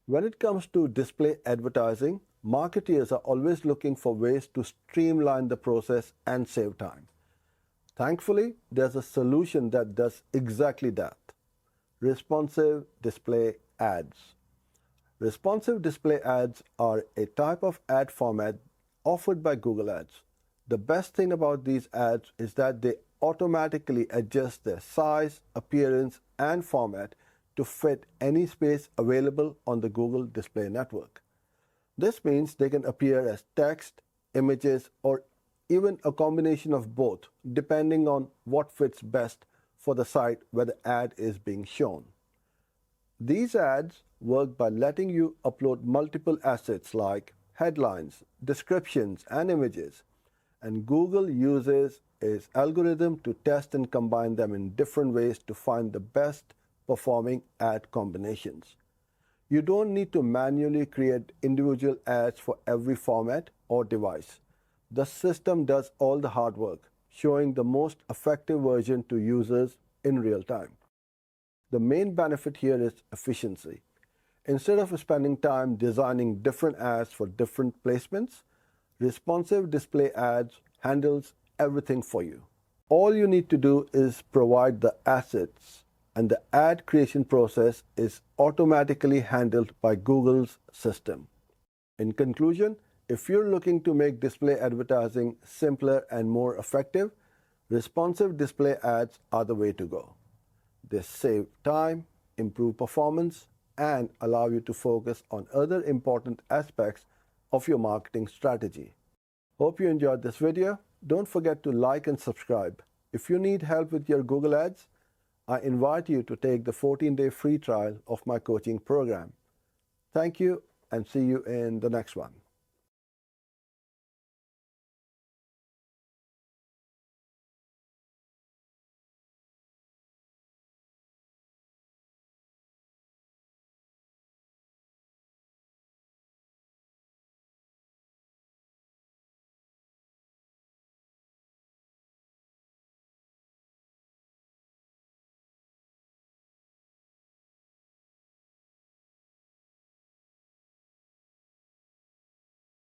When it comes to display advertising, marketeers are always looking for ways to streamline the process and save time. Thankfully, there's a solution that does exactly that: responsive display ads. Responsive display ads are a type of ad format offered by Google Ads. The best thing about these ads is that they automatically adjust their size, appearance, and format to fit any space available on the Google Display Network. This means they can appear as text, images, or even a combination of both, depending on what fits best for the site where the ad is being shown. These ads work by letting you upload multiple assets like headlines, descriptions, and images, and Google uses its algorithm to test and combine them in different ways to find the best performing ad combinations. You don't need to manually create individual ads for every format or device. The system does all the hard work, showing the most effective version to users in real time. The main benefit here is efficiency. Instead of spending time designing different ads for different placements, responsive display ads handles everything for you. All you need to do is provide the assets, and the ad creation process is automatically handled by Google's system. In conclusion, if you're looking to make display advertising simpler and more effective, responsive display ads are the way to go. They save time, improve performance, and allow you to focus on other important aspects of your marketing strategy. Hope you enjoyed this video. Don't forget to like and subscribe. If you need help with your Google Ads, I invite you to take the 14-day free trial of my coaching program. Thank you, and see you in the next one.